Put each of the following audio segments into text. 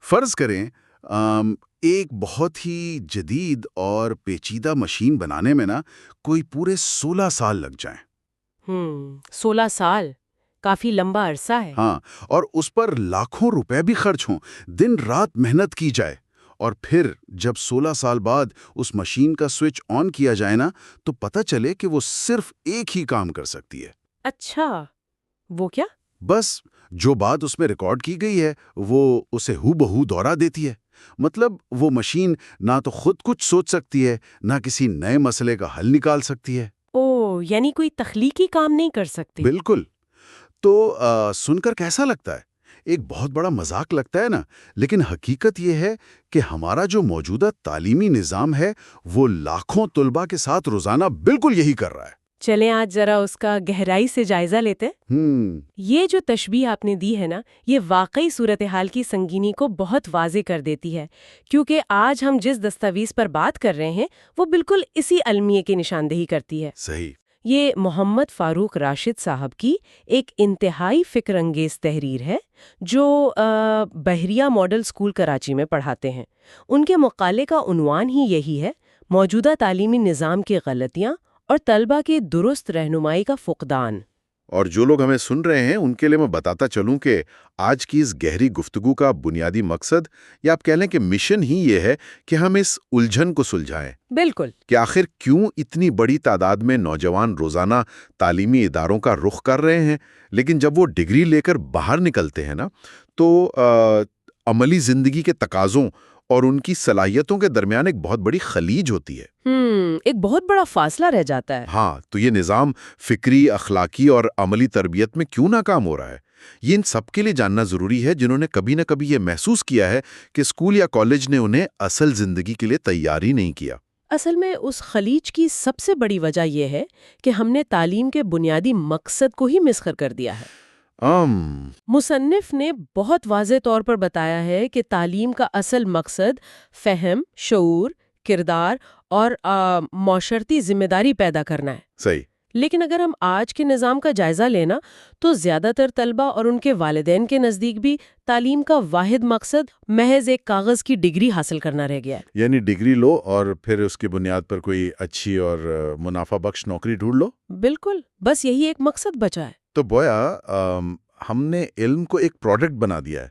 فرض کریں ایک بہت ہی جدید اور پیچیدہ مشین بنانے میں نا کوئی پورے 16 سال لگ جائیں۔ 16 سال کافی لمبا عرصہ ہے۔ ہاں، اور اس پر لاکھوں روپے بھی خرچ ہوں، دن رات محنت کی جائے، اور پھر جب 16 سال بعد اس مشین کا سوئچ آن کیا جائے نا تو پتہ چلے کہ وہ صرف ایک ہی کام کر سکتی ہے۔ اچھا، وہ کیا؟ بس جو بات اس میں ریکارڈ کی گئی ہے وہ اسے ہو بہو دوہرا دیتی ہے۔ مطلب وہ مشین نہ تو خود کچھ سوچ سکتی ہے، نہ کسی نئے مسئلے کا حل نکال سکتی ہے۔ یعنی کوئی تخلیقی کام نہیں کر سکتی؟ بالکل۔ تو سن کر کیسا لگتا ہے؟ ایک بہت بڑا مذاق لگتا ہے نا، لیکن حقیقت یہ ہے کہ ہمارا جو موجودہ تعلیمی نظام ہے وہ لاکھوں طلباء کے ساتھ روزانہ بالکل یہی کر رہا ہے۔ چلیں آج ذرا اس کا گہرائی سے جائزہ لیتے ہیں۔ یہ جو تشبیہ آپ نے دی ہے نا، یہ واقعی صورتحال کی سنگینی کو بہت واضح کر دیتی ہے، کیونکہ آج ہم جس دستاویز پر بات کر رہے ہیں وہ بالکل اسی المیے کی نشاندہی کرتی ہے۔ صحیح۔ یہ محمد فاروق راشد صاحب کی ایک انتہائی فکر انگیز تحریر ہے جو بحریہ ماڈل اسکول کراچی میں پڑھاتے ہیں۔ ان کے مقالے کا عنوان ہی یہی ہے، موجودہ تعلیمی نظام کی غلطیاں اور طلبہ کی درست رہنمائی کا فقدان۔ اور جو لوگ ہمیں سن رہے ہیں ان کے لیے میں بتاتا چلوں کہ آج کی اس گہری گفتگو کا بنیادی مقصد یا آپ کہہ لیں کہ مشن ہی یہ ہے کہ ہم اس الجھن کو سلجھائیں۔ بالکل، کہ آخر کیوں اتنی بڑی تعداد میں نوجوان روزانہ تعلیمی اداروں کا رخ کر رہے ہیں، لیکن جب وہ ڈگری لے کر باہر نکلتے ہیں نا تو عملی زندگی کے تقاضوں اور ان کی صلاحیتوں کے درمیان ایک بہت بڑی خلیج ہوتی ہے۔ ایک بہت بڑا فاصلہ رہ جاتا ہے۔ ہاں، تو یہ نظام فکری، اخلاقی اور عملی تربیت میں کیوں ناکام ہو رہا ہے؟ یہ ان سب کے لیے جاننا ضروری ہے جنہوں نے کبھی نہ کبھی یہ محسوس کیا ہے کہ اسکول یا کالج نے انہیں اصل زندگی کے لیے تیار ہی نہیں کیا۔ اصل میں اس خلیج کی سب سے بڑی وجہ یہ ہے کہ ہم نے تعلیم کے بنیادی مقصد کو ہی مسخر کر دیا ہے۔ مصنف نے بہت واضح طور پر بتایا ہے کہ تعلیم کا اصل مقصد فہم، شعور، کردار اور معاشرتی ذمہ داری پیدا کرنا ہے۔ صحیح۔ لیکن اگر ہم آج کے نظام کا جائزہ لینا تو زیادہ تر طلبہ اور ان کے والدین کے نزدیک بھی تعلیم کا واحد مقصد محض ایک کاغذ کی ڈگری حاصل کرنا رہ گیا ہے۔ یعنی ڈگری لو اور پھر اس کی بنیاد پر کوئی اچھی اور منافع بخش نوکری ڈھونڈ لو۔ بالکل، بس یہی ایک مقصد بچا ہے۔ تو بویا ہم نے علم کو ایک پروڈکٹ بنا دیا ہے۔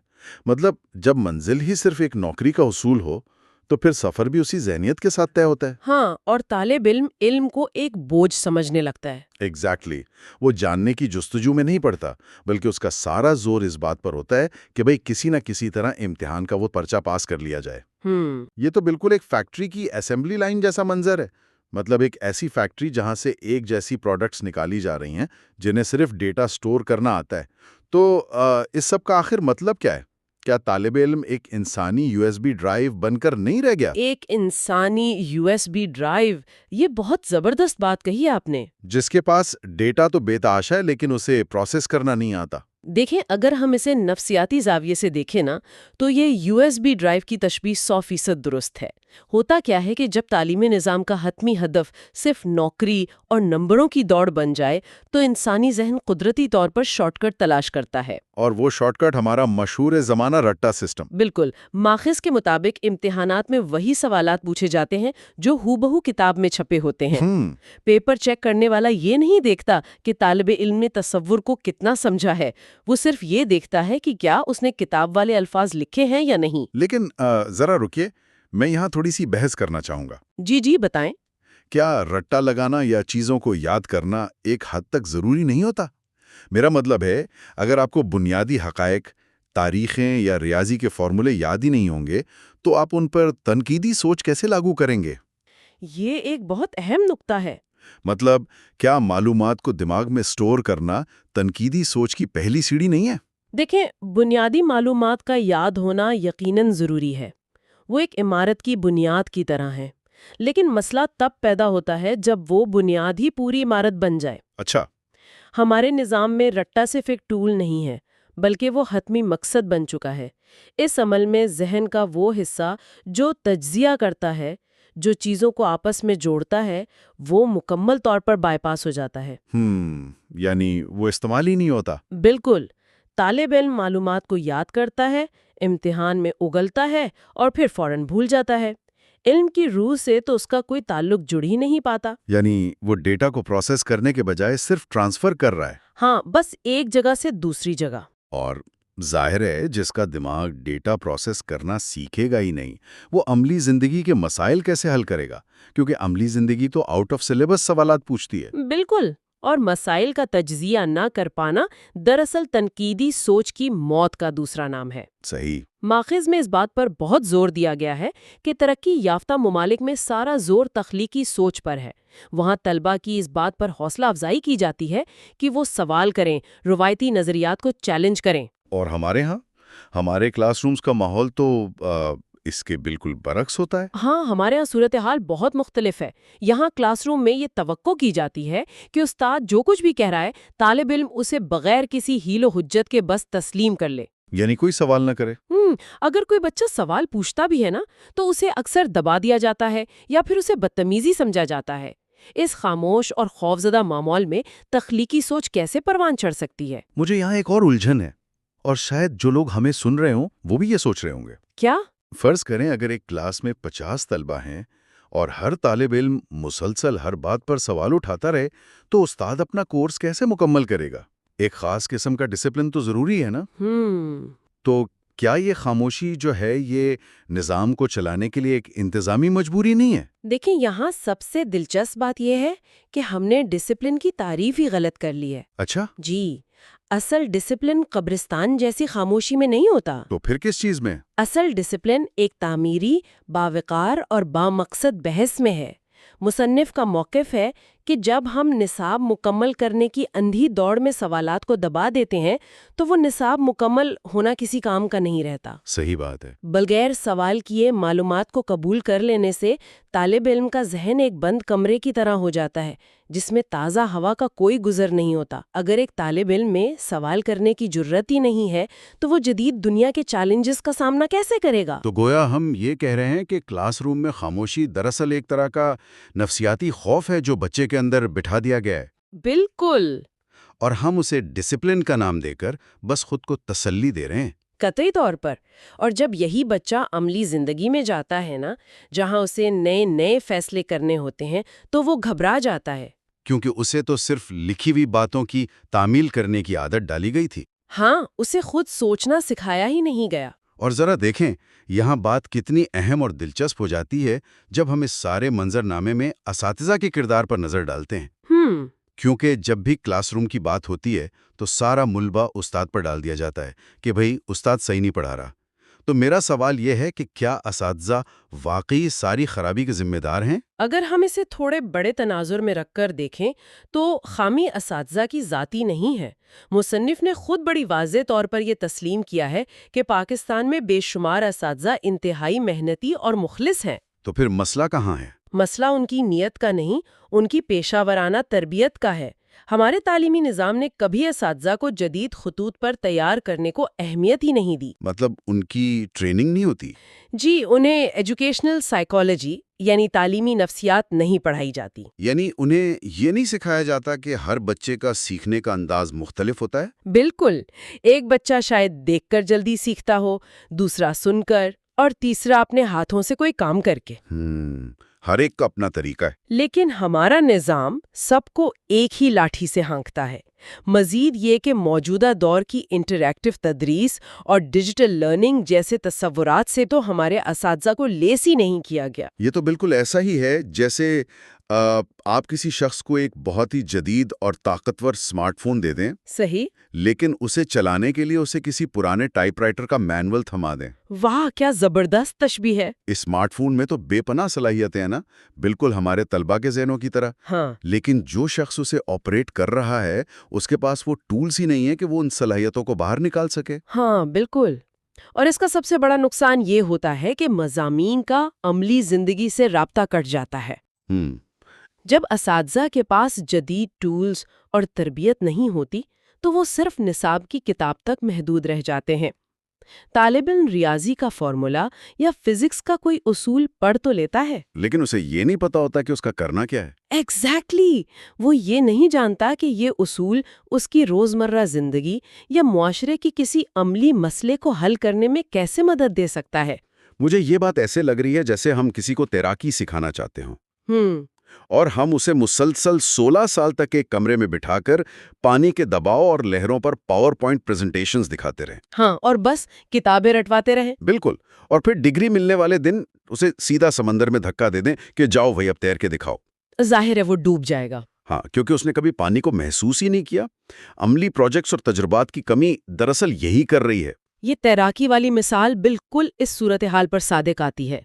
مطلب جب منزل ہی صرف ایک نوکری کا حصول ہو تو پھر سفر بھی اسی ذہنیت کے ساتھ طے ہوتا ہے۔ ہاں، اور طالب علم علم کو ایک بوجھ سمجھنے لگتا ہے۔ ایگزیکٹلی۔ وہ جاننے کی جستجو میں نہیں پڑتا، بلکہ اس کا سارا زور اس بات پر ہوتا ہے کہ بھئی کسی نہ کسی طرح امتحان کا وہ پرچہ پاس کر لیا جائے۔ یہ تو بالکل ایک فیکٹری کی اسمبلی لائن جیسا منظر ہے۔ مطلب ایک ایسی فیکٹری جہاں سے ایک جیسی پروڈکٹس نکالی جا رہی ہیں جنہیں صرف ڈیٹا سٹور کرنا آتا ہے۔ تو اس سب کا آخر مطلب کیا ہے؟ کیا طالب علم ایک انسانی یو ایس بی ڈرائیو بن کر نہیں رہ گیا؟ ایک انسانی یو ایس بی ڈرائیو، یہ بہت زبردست بات کہی آپ نے۔ جس کے پاس ڈیٹا تو بے تحاشا ہے لیکن اسے پروسیس کرنا نہیں آتا۔ دیکھیں، اگر ہم اسے نفسیاتی زاویے سے دیکھیں نا تو یہ یو ایس بی ڈرائیو کی تشبیہ 100% درست ہے۔ ہوتا کیا ہے کہ جب تعلیمی نظام کا حتمی ہدف صرف نوکری اور نمبروں کی دوڑ بن جائے تو انسانی ذہن قدرتی طور پر شارٹ کٹ تلاش کرتا ہے۔ اور وہ شارٹ کٹ ہمارا مشہور زمانہ رٹا سسٹم۔ بالکل، ماخذ کے مطابق امتحانات میں وہی سوالات پوچھے جاتے ہیں جو ہو بہو کتاب میں چھپے ہوتے ہیں۔ پیپر چیک کرنے والا یہ نہیں دیکھتا کہ طالب علم نے تصور کو کتنا سمجھا ہے، وہ صرف یہ دیکھتا ہے کہ کیا اس نے کتاب والے الفاظ لکھے ہیں یا نہیں۔ لیکن ذرا رکیے، میں یہاں تھوڑی سی بحث کرنا چاہوں گا۔ جی بتائیں۔ کیا رٹا لگانا یا چیزوں کو یاد کرنا ایک حد تک ضروری نہیں ہوتا؟ میرا مطلب ہے، اگر آپ کو بنیادی حقائق، تاریخیں یا ریاضی کے فارمولے یاد ہی نہیں ہوں گے تو آپ ان پر تنقیدی سوچ کیسے لاگو کریں گے؟ یہ ایک بہت اہم نقطہ ہے۔ مطلب کیا معلومات کو دماغ میں سٹور کرنا تنقیدی سوچ کی پہلی سیڑھی نہیں ہے؟ دیکھیں، بنیادی معلومات کا یاد ہونا یقیناً ضروری ہے۔ وہ ایک عمارت کی بنیاد کی طرح ہے، لیکن مسئلہ تب پیدا ہوتا ہے جب وہ بنیاد ہی پوری عمارت بن جائے۔ اچھا۔ ہمارے نظام میں رٹا صرف ایک ٹول نہیں ہے، بلکہ وہ حتمی مقصد بن چکا ہے۔ اس عمل میں ذہن کا وہ حصہ جو تجزیہ کرتا ہے، جو چیزوں کو آپس میں جوڑتا ہے، وہ مکمل طور پر بائی پاس ہو جاتا ہے۔ یعنی وہ استعمال ہی نہیں ہوتا۔ بالکل۔ طالب علم معلومات کو یاد کرتا ہے، امتحان میں اگلتا ہے اور پھر فوراً بھول جاتا ہے۔ علم کی روح سے تو اس کا کوئی تعلق جڑ ہی نہیں پاتا۔ یعنی وہ ڈیٹا کو پروسیس کرنے کے بجائے صرف ٹرانسفر کر رہا ہے۔ ہاں، بس ایک جگہ سے دوسری جگہ۔ اور ظاہر ہے جس کا دماغ ڈیٹا پروسیس کرنا سیکھے گا ہی نہیں، وہ عملی زندگی کے مسائل کیسے حل کرے گا؟ کیونکہ عملی زندگی تو آؤٹ آف سلیبس سوالات پوچھتی ہے۔ بالکل، اور مسائل کا تجزیہ نہ کر پانا دراصل تنقیدی سوچ کی موت کا دوسرا نام ہے۔ صحیح۔ ماخذ میں اس بات پر بہت زور دیا گیا ہے کہ ترقی یافتہ ممالک میں سارا زور تخلیقی سوچ پر ہے۔ وہاں طلبہ کی اس بات پر حوصلہ افزائی کی جاتی ہے کہ وہ سوال کریں، روایتی نظریات کو چیلنج کریں۔ اور ہمارے ہاں ہمارے کلاس رومز کا ماحول تو اس کے بالکل برعکس ہوتا ہے۔ ہاں، ہمارے ہاں صورتحال بہت مختلف ہے۔ یہاں کلاس روم میں یہ توقع کی جاتی ہے کہ استاد جو کچھ بھی کہہ رہا ہے طالب علم اسے بغیر کسی حیل و حجت کے بس تسلیم کر لے۔ یعنی کوئی سوال نہ کرے۔ اگر کوئی بچہ سوال پوچھتا بھی ہے نا تو اسے اکثر دبا دیا جاتا ہے یا پھر اسے بدتمیزی سمجھا جاتا ہے۔ اس خاموش اور خوفزدہ ماحول میں تخلیقی سوچ کیسے پروان چڑھ سکتی ہے؟ مجھے یہاں ایک اور الجھن ہے، اور شاید جو لوگ ہمیں سن رہے ہوں وہ بھی یہ سوچ رہے ہوں گے۔ کیا؟ فرض کریں اگر ایک کلاس میں 50 طلبہ ہیں اور ہر طالب علم مسلسل ہر بات پر سوال اٹھاتا رہے تو استاد اپنا کورس کیسے مکمل کرے گا؟ ایک خاص قسم کا ڈسپلن تو ضروری ہے نا؟ تو کیا یہ خاموشی جو ہے یہ نظام کو چلانے کے لیے ایک انتظامی مجبوری نہیں ہے؟ دیکھیں، یہاں سب سے دلچسپ بات یہ ہے کہ ہم نے ڈسپلن کی تعریف ہی غلط کر لی ہے۔ اچھا، جی، اصل ڈسپلن قبرستان جیسی خاموشی میں نہیں ہوتا۔ تو پھر کس چیز میں؟ اصل ڈسپلن ایک تعمیری، باوقار اور بامقصد بحث میں ہے۔ مصنف کا موقف ہے کہ جب ہم نصاب مکمل کرنے کی اندھی دوڑ میں سوالات کو دبا دیتے ہیں تو وہ نصاب مکمل ہونا کسی کام کا نہیں رہتا۔ صحیح بات ہے۔ بغیر سوال کیے معلومات کو قبول کر لینے سے طالب علم کا ذہن ایک بند کمرے کی طرح ہو جاتا ہے جس میں تازہ ہوا کا کوئی گزر نہیں ہوتا۔ اگر ایک طالب علم میں سوال کرنے کی جرت ہی نہیں ہے تو وہ جدید دنیا کے چیلنجز کا سامنا کیسے کرے گا؟ تو گویا ہم یہ کہہ رہے ہیں کہ کلاس روم میں خاموشی دراصل ایک طرح کا نفسیاتی خوف ہے جو بچے کے اندر بٹھا دیا گیا ہے۔ بالکل۔ اور ہم اسے ڈسپلن کا نام دے کر بس خود کو تسلی دے رہے ہیں۔ قطعی طور پر۔ اور جب یہی بچہ عملی زندگی میں جاتا ہے نا، جہاں اسے نئے فیصلے کرنے ہوتے ہیں تو وہ گھبرا جاتا ہے، کیونکہ اسے تو صرف لکھی ہوئی باتوں کی تعمیل کرنے کی عادت ڈالی گئی تھی۔ ہاں، اسے خود سوچنا سکھایا ہی نہیں گیا۔ اور ذرا دیکھیں یہاں بات کتنی اہم اور دلچسپ ہو جاتی ہے جب ہم اس سارے منظرنامے میں اساتذہ کے کردار پر نظر ڈالتے ہیں۔ کیونکہ جب بھی کلاس روم کی بات ہوتی ہے تو سارا ملبہ استاد پر ڈال دیا جاتا ہے کہ بھئی استاد صحیح نہیں پڑھا رہا۔ تو میرا سوال یہ ہے کہ کیا اساتذہ واقعی ساری خرابی کے ذمہ دار ہیں؟ اگر ہم اسے تھوڑے بڑے تناظر میں رکھ کر دیکھیں تو خامی اساتذہ کی ذاتی نہیں ہے۔ مصنف نے خود بڑی واضح طور پر یہ تسلیم کیا ہے کہ پاکستان میں بے شمار اساتذہ انتہائی محنتی اور مخلص ہیں۔ تو پھر مسئلہ کہاں ہے؟ مسئلہ ان کی نیت کا نہیں، ان کی پیشہ ورانہ تربیت کا ہے۔ ہمارے تعلیمی نظام نے کبھی اساتذہ کو جدید خطوط پر تیار کرنے کو اہمیت ہی نہیں دی۔ مطلب ان کی ٹریننگ نہیں ہوتی؟ جی، انہیں ایجوکیشنل سائیکالوجی یعنی تعلیمی نفسیات نہیں پڑھائی جاتی۔ یعنی انہیں یہ نہیں سکھایا جاتا کہ ہر بچے کا سیکھنے کا انداز مختلف ہوتا ہے؟ بالکل، ایک بچہ شاید دیکھ کر جلدی سیکھتا ہو، دوسرا سن کر، اور تیسرا اپنے ہاتھوں سے کوئی کام کر کے۔ ہر ایک کا اپنا طریقہ ہے۔ لیکن ہمارا نظام سب کو ایک ہی لاٹھی سے ہانکتا ہے۔ مزید یہ کہ موجودہ دور کی انٹریکٹیو تدریس اور ڈیجیٹل لرننگ جیسے تصورات سے تو ہمارے اساتذہ کو لیس ہی نہیں کیا گیا۔ یہ تو بالکل ایسا ہی ہے جیسے آپ کسی شخص کو ایک بہت ہی جدید اور طاقتور سمارٹ فون دے دیں، صحیح، لیکن اسے چلانے کے لیے اسے کسی پرانے ٹائپ رائٹر کا مینول تھما دیں۔ واہ، کیا زبردست تشبیہ ہے۔ اسمارٹ فون میں تو بے پناہ صلاحیتیں ہیں نا، بالکل ہمارے طلبہ کے ذہنوں کی طرح۔ ہاں، لیکن جو شخص اسے آپریٹ کر رہا ہے اس کے پاس وہ ٹولز ہی نہیں ہے کہ وہ ان صلاحیتوں کو باہر نکال سکے۔ ہاں، بالکل۔ اور اس کا سب سے بڑا نقصان یہ ہوتا ہے کہ مضامین کا عملی زندگی سے رابطہ کٹ جاتا ہے۔ جب اساتذہ کے پاس جدید ٹولز اور تربیت نہیں ہوتی تو وہ صرف نصاب کی کتاب تک محدود رہ جاتے ہیں۔ طالب علم ریاضی کا فارمولا یا فزکس کا کوئی اصول پڑھ تو لیتا ہے، لیکن اسے یہ نہیں پتا ہوتا کہ اس کا کرنا کیا ہے۔ ایگزیکٹلی وہ یہ نہیں جانتا کہ یہ اصول اس کی روزمرہ زندگی یا معاشرے کی کسی عملی مسئلے کو حل کرنے میں کیسے مدد دے سکتا ہے۔ مجھے یہ بات ایسے لگ رہی ہے جیسے ہم کسی کو تیراکی سکھانا چاہتے ہوں اور ہم اسے مسلسل 16 سال تک ایک کمرے میں بٹھا کر پانی کے دباؤ اور لہروں پر پاور پوائنٹ پریزنٹیشنز دکھاتے رہیں۔ ہاں، اور بس کتابیں رٹواتے رہیں۔ بالکل، اور پھر ڈگری ملنے والے دن اسے سیدھا سمندر میں دھکا دے دیں کہ جاؤ بھائی اب تیر کے دکھاؤ۔ ظاہر ہے وہ ڈوب جائے گا۔ ہاں، کیونکہ اس نے کبھی پانی کو محسوس ہی نہیں کیا۔ عملی پروجیکٹس اور تجربات کی کمی دراصل یہی کر رہی ہے۔ یہ تیراکی والی مثال بالکل اس صورتحال پر صادق آتی ہے۔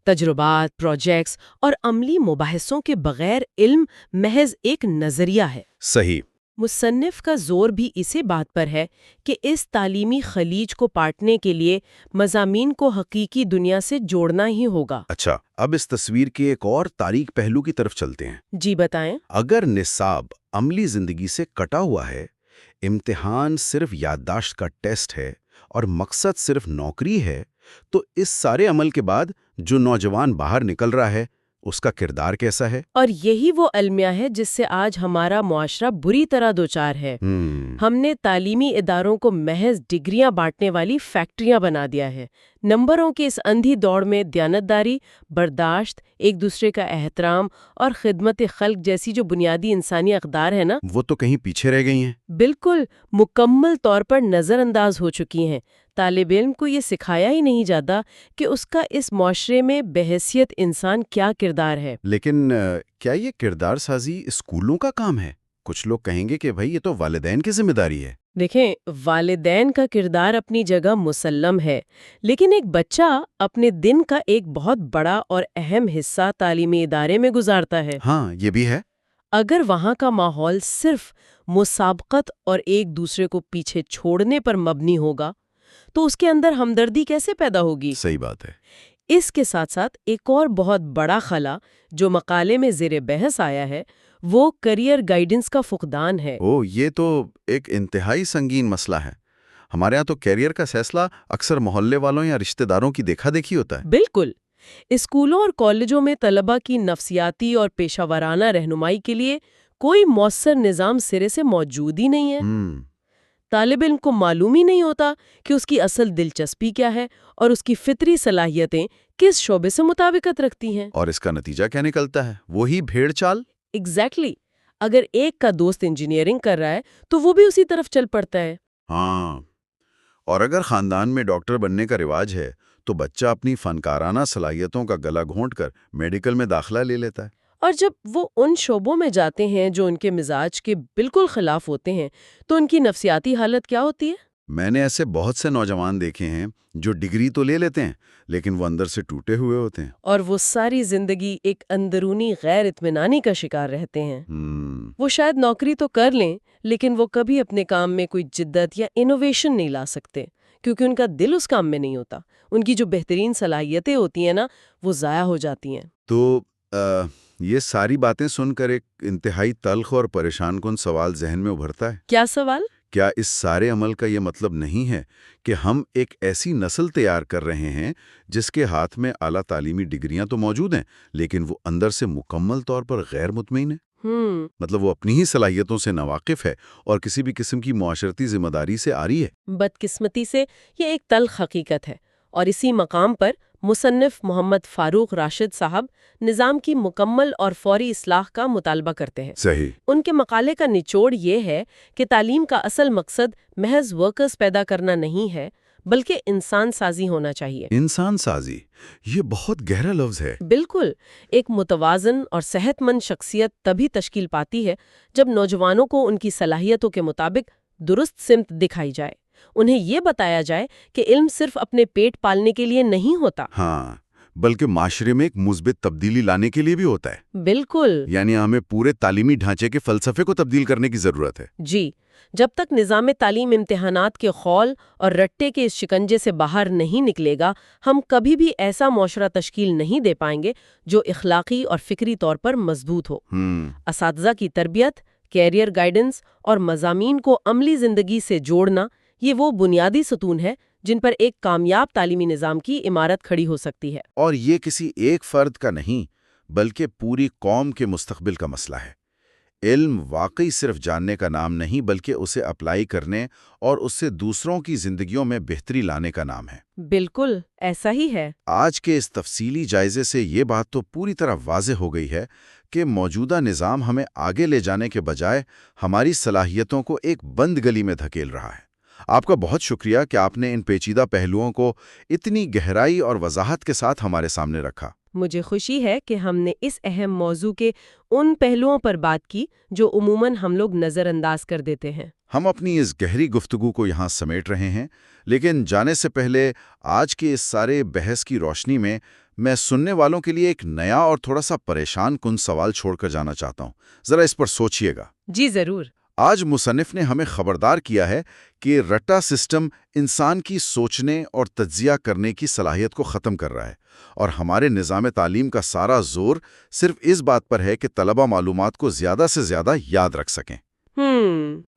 تجربات، پروجیکٹس اور عملی مباحثوں کے بغیر علم محض ایک نظریہ ہے۔ صحیح۔ مصنف کا زور بھی اسی بات پر ہے کہ اس تعلیمی خلیج کو پاٹنے کے لیے مضامین کو حقیقی دنیا سے جوڑنا ہی ہوگا۔ اچھا، اب اس تصویر کے ایک اور تاریک پہلو کی طرف چلتے ہیں۔ جی بتائیں۔ اگر نصاب عملی زندگی سے کٹا ہوا ہے، امتحان صرف یادداشت کا ٹیسٹ ہے اور مقصد صرف نوکری ہے، تو اس سارے عمل کے بعد جو نوجوان باہر نکل رہا ہے اس کا کردار کیسا ہے؟ اور یہی وہ المیہ ہے جس سے آج ہمارا معاشرہ بری طرح دوچار ہے۔ ہم نے تعلیمی اداروں کو محض ڈگریاں بانٹنے والی فیکٹریاں بنا دیا ہے۔ نمبروں کے اس اندھی دوڑ میں دیانتداری، برداشت، ایک دوسرے کا احترام اور خدمت خلق جیسی جو بنیادی انسانی اقدار ہیں نا، وہ تو کہیں پیچھے رہ گئی ہیں۔ بالکل مکمل طور پر نظر انداز ہو چکی ہیں۔ طالب علم کو یہ سکھایا ہی نہیں جاتا کہ اس کا اس معاشرے میں بحیثیت انسان کیا کردار ہے۔ لیکن کیا یہ کردار سازی اسکولوں کا کام ہے؟ کچھ لوگ کہیں گے کہ بھائی یہ تو والدین کی ذمہ داری ہے۔ دیکھیں، والدین کا کردار اپنی جگہ مسلم ہے، لیکن ایک بچہ اپنے دن کا ایک بہت بڑا اور اہم حصہ تعلیمی ادارے میں گزارتا ہے۔ ہاں، یہ بھی ہے۔ اگر وہاں کا ماحول صرف مسابقت اور ایک دوسرے کو پیچھے چھوڑنے پر مبنی ہوگا تو اس کے اندر ہمدردی کیسے پیدا ہوگی؟ صحیح بات ہے۔ اس کے ساتھ ساتھ ایک اور بہت بڑا خلا جو مقالے میں زیر بحث آیا ہے وہ کریئر گائیڈنس کا فقدان ہے۔ یہ تو ایک انتہائی سنگین مسئلہ ہے۔ ہمارے ہاں تو کیریئر کا فیصلہ اکثر محلے والوں یا رشتہ داروں کی دیکھا دیکھی ہوتا ہے۔ بالکل، اسکولوں اور کالجوں میں طلبہ کی نفسیاتی اور پیشہ ورانہ رہنمائی کے لیے کوئی مؤثر نظام سرے سے موجود ہی نہیں ہے۔ طالب علم کو معلوم ہی نہیں ہوتا کہ اس کی اصل دلچسپی کیا ہے اور اس کی فطری صلاحیتیں کس شعبے سے مطابقت رکھتی ہیں۔ اور اس کا نتیجہ کیا نکلتا ہے؟ وہی بھیڑ چال۔ ایگزیکٹلی۔ اگر ایک کا دوست انجینئرنگ کر رہا ہے تو وہ بھی اسی طرف چل پڑتا ہے۔ ہاں، اور اگر خاندان میں ڈاکٹر بننے کا رواج ہے تو بچہ اپنی فنکارانہ صلاحیتوں کا گلا گھونٹ کر میڈیکل میں داخلہ لے لیتا ہے۔ اور جب وہ ان شعبوں میں جاتے ہیں جو ان کے مزاج کے بالکل خلاف ہوتے ہیں تو ان کی نفسیاتی حالت کیا ہوتی ہے؟ میں نے ایسے بہت سے نوجوان دیکھے ہیں جو ڈگری تو لے لیتے ہیں لیکن وہ اندر سے ٹوٹے ہوئے ہوتے ہیں، اور وہ ساری زندگی ایک اندرونی غیر اطمینانی کا شکار رہتے ہیں۔ وہ شاید نوکری تو کر لیں لیکن وہ کبھی اپنے کام میں کوئی جدت یا انوویشن نہیں لا سکتے کیونکہ ان کا دل اس کام میں نہیں ہوتا۔ ان کی جو بہترین صلاحیتیں ہوتی ہیں نا وہ ضائع ہو جاتی ہیں۔ تو یہ ساری باتیں سن کر ایک انتہائی تلخ اور پریشان کن سوال ذہن میں ابھرتا ہے۔ کیا سوال؟ کیا اس سارے عمل کا یہ مطلب نہیں ہے کہ ہم ایک ایسی نسل تیار کر رہے ہیں جس کے ہاتھ میں اعلیٰ تعلیمی ڈگریاں تو موجود ہیں لیکن وہ اندر سے مکمل طور پر غیر مطمئن ہے؟ مطلب وہ اپنی ہی صلاحیتوں سے ناواقف ہے اور کسی بھی قسم کی معاشرتی ذمہ داری سے عاری ہے۔ بدقسمتی سے یہ ایک تلخ حقیقت ہے، اور اسی مقام پر مصنف محمد فاروق راشد صاحب نظام کی مکمل اور فوری اصلاح کا مطالبہ کرتے ہیں۔ صحیح۔ ان کے مقالے کا نچوڑ یہ ہے کہ تعلیم کا اصل مقصد محض ورکرز پیدا کرنا نہیں ہے بلکہ انسان سازی ہونا چاہیے۔ انسان سازی، یہ بہت گہرا لفظ ہے۔ بالکل، ایک متوازن اور صحت مند شخصیت تبھی تشکیل پاتی ہے جب نوجوانوں کو ان کی صلاحیتوں کے مطابق درست سمت دکھائی جائے، انہیں یہ بتایا جائے کہ علم صرف اپنے پیٹ پالنے کے لیے نہیں ہوتا، ہاں، بلکہ معاشرے میں ایک مثبت تبدیلی لانے کے لیے بھی ہوتا ہے۔ بالکل، یعنی ہمیں پورے تعلیمی ڈھانچے کے فلسفے کو تبدیل کرنے کی ضرورت ہے۔ جی، جب تک نظام تعلیم امتحانات کے خول اور رٹے کے اس شکنجے سے باہر نہیں نکلے گا، ہم کبھی بھی ایسا معاشرہ تشکیل نہیں دے پائیں گے جو اخلاقی اور فکری طور پر مضبوط ہو۔ اساتذہ کی تربیت، کیریئر گائیڈنس اور مضامین کو عملی زندگی سے جوڑنا، یہ وہ بنیادی ستون ہے جن پر ایک کامیاب تعلیمی نظام کی عمارت کھڑی ہو سکتی ہے۔ اور یہ کسی ایک فرد کا نہیں بلکہ پوری قوم کے مستقبل کا مسئلہ ہے۔ علم واقعی صرف جاننے کا نام نہیں بلکہ اسے اپلائی کرنے اور اس سے دوسروں کی زندگیوں میں بہتری لانے کا نام ہے۔ بالکل ایسا ہی ہے۔ آج کے اس تفصیلی جائزے سے یہ بات تو پوری طرح واضح ہو گئی ہے کہ موجودہ نظام ہمیں آگے لے جانے کے بجائے ہماری صلاحیتوں کو ایک بند گلی میں دھکیل رہا ہے۔ آپ کا بہت شکریہ کہ آپ نے ان پیچیدہ پہلوؤں کو اتنی گہرائی اور وضاحت کے ساتھ ہمارے سامنے رکھا۔ مجھے خوشی ہے کہ ہم نے اس اہم موضوع کے ان پہلوؤں پر بات کی جو عموماً ہم لوگ نظر انداز کر دیتے ہیں۔ ہم اپنی اس گہری گفتگو کو یہاں سمیٹ رہے ہیں، لیکن جانے سے پہلے آج کے اس سارے بحث کی روشنی میں سننے والوں کے لیے ایک نیا اور تھوڑا سا پریشان کن سوال چھوڑ کر جانا چاہتا ہوں۔ ذرا اس پر سوچئے گا۔ جی ضرور۔ آج مصنف نے ہمیں خبردار کیا ہے کہ رٹا سسٹم انسان کی سوچنے اور تجزیہ کرنے کی صلاحیت کو ختم کر رہا ہے، اور ہمارے نظام تعلیم کا سارا زور صرف اس بات پر ہے کہ طلبہ معلومات کو زیادہ سے زیادہ یاد رکھ سکیں۔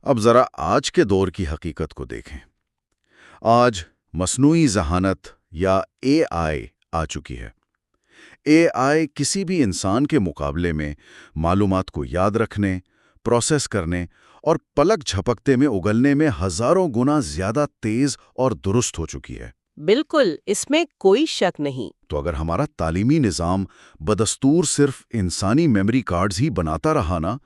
اب ذرا آج کے دور کی حقیقت کو دیکھیں۔ آج مصنوعی ذہانت یا اے آئی آ چکی ہے۔ اے آئی کسی بھی انسان کے مقابلے میں معلومات کو یاد رکھنے، پروسیس کرنے اور پلک جھپکتے میں اگلنے میں ہزاروں گنا زیادہ تیز اور درست ہو چکی ہے۔ بالکل، اس میں کوئی شک نہیں۔ تو اگر ہمارا تعلیمی نظام بدستور صرف انسانی میموری کارڈز ہی بناتا رہا نا،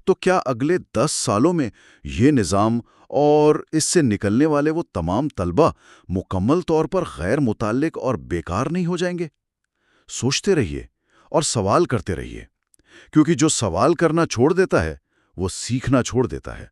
تو کیا اگلے 10 سالوں میں یہ نظام اور اس سے نکلنے والے وہ تمام طلبہ مکمل طور پر غیر متعلق اور بیکار نہیں ہو جائیں گے؟ سوچتے رہیے اور سوال کرتے رہیے، کیونکہ جو سوال کرنا چھوڑ دیتا ہے وہ سیکھنا چھوڑ دیتا ہے۔